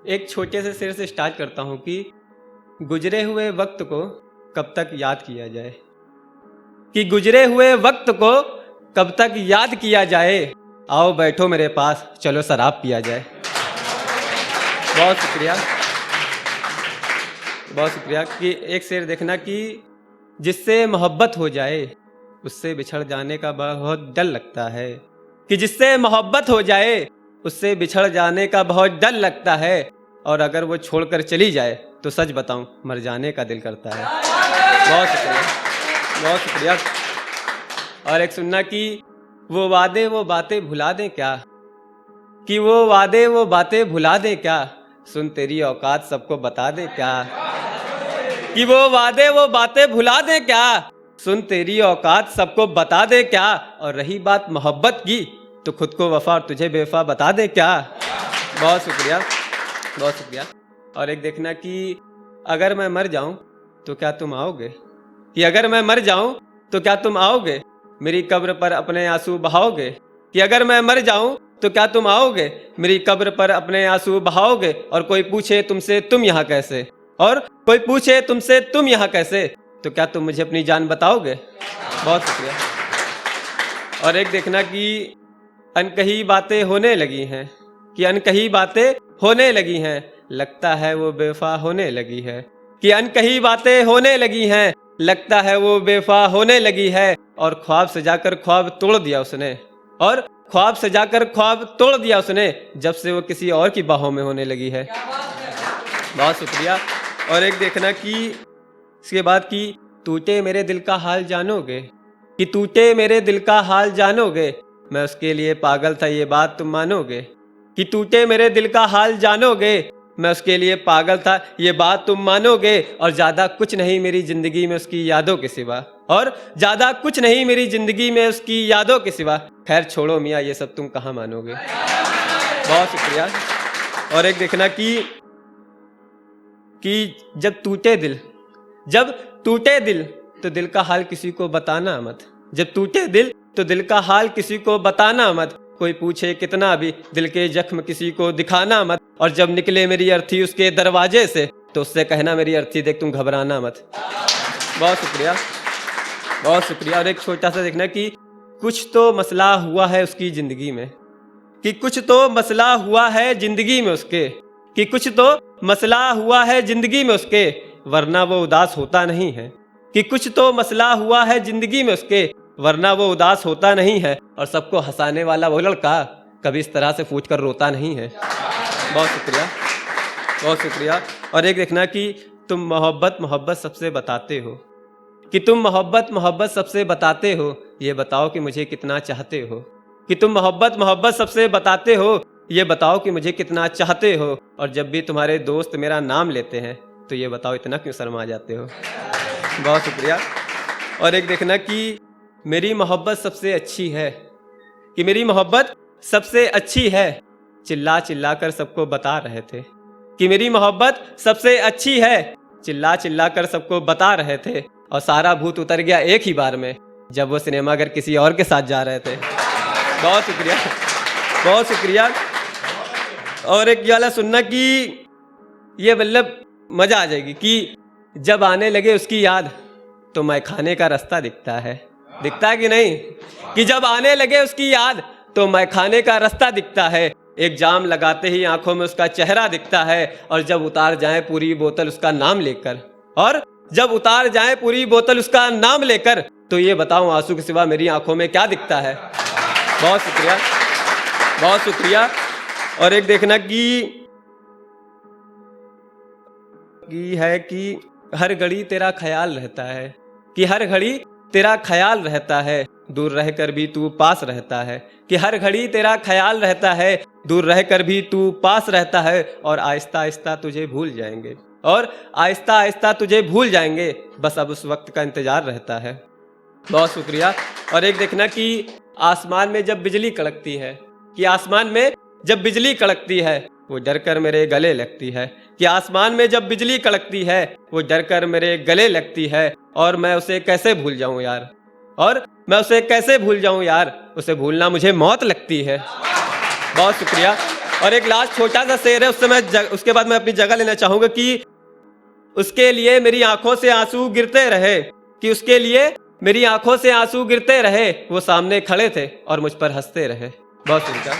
एक छोटे से शेर से स्टार्ट करता हूँ कि गुजरे हुए वक्त को कब तक याद किया जाए, कि गुजरे हुए वक्त को कब तक याद किया जाए, आओ बैठो मेरे पास चलो शराब पिया जाए। बहुत शुक्रिया, बहुत शुक्रिया। कि एक शेर देखना कि जिससे मोहब्बत हो जाए उससे बिछड़ जाने का बहुत डर लगता है, कि जिससे मोहब्बत हो जाए उससे बिछड़ जाने का बहुत डर लगता है, और अगर वो छोड़कर चली जाए तो सच बताऊं मर जाने का दिल करता है। बहुत शुक्रिया, बहुत शुक्रिया। और एक सुनना कि वो वादे वो बातें भुला दें क्या, कि वो वादे वो बातें भुला दें क्या, सुन तेरी औकात सबको बता दे क्या, कि वो वादे वो बातें भुला दे क्या, सुन तेरी औकात सबको बता दे क्या, और रही बात मोहब्बत की तो खुद को वफा और तुझे बेवफा बता दे क्या। बहुत शुक्रिया, बहुत शुक्रिया। और एक देखना कि अगर मैं मर जाऊं तो क्या तुम आओगे, कि अगर मैं मर जाऊं तो क्या तुम आओगे, मेरी कब्र पर अपने आंसू बहाओगे, कि अगर मैं मर जाऊं तो क्या तुम आओगे, मेरी कब्र पर अपने आंसू बहाओगे, और कोई पूछे तुमसे तुम यहाँ कैसे, और कोई पूछे तुमसे तुम यहाँ कैसे, तो क्या तुम मुझे अपनी जान बताओगे। बहुत शुक्रिया। और एक देखना कि अनकही बातें होने लगी हैं, कि अनकही बातें होने लगी हैं, लगता है वो बेवफा होने लगी है, कि अनकही बातें होने लगी हैं, लगता है वो बेवफा होने लगी है, और ख्वाब सजाकर ख्वाब तोड़ दिया उसने, और ख्वाब सजाकर ख्वाब तोड़ दिया उसने, जब से वो किसी और की बाहों में होने लगी है। बहुत शुक्रिया। और एक देखना कि इसके बाद कि टूटे मेरे दिल का हाल जानोगे, कि टूटे मेरे दिल का हाल जानोगे, मैं उसके लिए पागल था ये बात तुम मानोगे, कि टूटे मेरे दिल का हाल जानोगे, मैं उसके लिए पागल था ये बात तुम मानोगे, और ज़्यादा कुछ नहीं मेरी ज़िंदगी में उसकी यादों के सिवा, और ज़्यादा कुछ नहीं मेरी ज़िंदगी में उसकी यादों के सिवा, खैर छोड़ो मियाँ ये सब तुम कहाँ मानोगे। बहुत शुक्रिया। और एक देखना कि जब टूटे दिल तो दिल का हाल किसी को बताना मत, जब टूटे दिल तो दिल का हाल किसी को बताना मत, कोई पूछे कितना भी दिल के जख्म किसी को दिखाना मत, और जब निकले मेरी अर्थी उसके दरवाजे से तो उससे कहना मेरी अर्थी देख तुम घबराना मत। बहुत शुक्रिया, बहुत शुक्रिया। और एक छोटा सा देखना कि कुछ तो मसला हुआ है उसकी ज़िंदगी में, कि कुछ तो मसला हुआ है ज़िंदगी में उसके, कि कुछ तो मसला हुआ है ज़िंदगी में उसके, वरना वो उदास होता नहीं है, कि कुछ तो मसला हुआ है ज़िंदगी में उसके, वरना वो उदास होता नहीं है, और सबको हंसाने वाला वो लड़का कभी इस तरह से फूट कर रोता नहीं है। बहुत शुक्रिया, बहुत शुक्रिया। और एक देखना कि तुम मोहब्बत मोहब्बत सबसे बताते हो, कि तुम मोहब्बत मोहब्बत सबसे बताते हो, ये बताओ कि मुझे कितना चाहते हो, कि तुम मोहब्बत मोहब्बत सबसे बताते हो, ये बताओ कि मुझे कितना चाहते हो, और जब भी तुम्हारे दोस्त मेरा नाम लेते हैं तो ये बताओ इतना क्यों शर्मा जाते हो। बहुत शुक्रिया। और एक देखना कि मेरी मोहब्बत सबसे अच्छी है, कि मेरी मोहब्बत सबसे अच्छी है, चिल्ला चिल्ला कर सबको बता रहे थे, कि मेरी मोहब्बत सबसे अच्छी है, चिल्ला चिल्ला कर सबको बता रहे थे, और सारा भूत उतर गया एक ही बार में जब वो सिनेमा घर किसी और के साथ जा रहे थे। बहुत शुक्रिया, बहुत शुक्रिया। और एक वाला सुनना कि ये मतलब मजा आ जाएगी कि जब आने लगे उसकी याद तो मैं खाने का रास्ता दिखता है कि नहीं, कि जब आने लगे उसकी याद तो मैं खाने का रास्ता दिखता है, एक जाम लगाते ही आंखों में उसका चेहरा दिखता है, और जब उतार जाए पूरी बोतल उसका नाम लेकर, और जब उतार जाए पूरी बोतल उसका नाम लेकर, तो ये बताऊं आंसू के सिवा मेरी आंखों में क्या दिखता है। बहुत शुक्रिया, बहुत शुक्रिया। और एक देखना कि है कि हर घड़ी तेरा ख्याल रहता है, कि हर घड़ी तेरा ख्याल रहता है, दूर रहकर भी तू पास रहता है, कि हर घड़ी तेरा ख्याल रहता है, दूर रहकर भी तू पास रहता है, और आहिस्ता आहिस्ता तुझे भूल जाएंगे, और आहिस्ता आहिस्ता तुझे भूल जाएंगे, बस अब उस वक्त का इंतजार रहता है। बहुत शुक्रिया। और एक देखना कि आसमान में जब बिजली कड़कती है, कि आसमान में जब बिजली कड़कती है वो डर कर मेरे गले लगती है, कि आसमान में जब बिजली कड़कती है वो डर कर मेरे गले लगती है, और मैं उसे कैसे भूल जाऊं यार, और मैं उसे कैसे भूल जाऊं यार, उसे भूलना मुझे मौत लगती है। बहुत शुक्रिया, और एक लास्ट छोटा सा शेर है, उसके बाद मैं अपनी जगह लेना चाहूंगा कि उसके लिए मेरी आंखों से आंसू गिरते रहे, कि उसके लिए मेरी आंखों से आंसू गिरते रहे, वो सामने खड़े थे और मुझ पर हंसते रहे। बहुत शुक्रिया।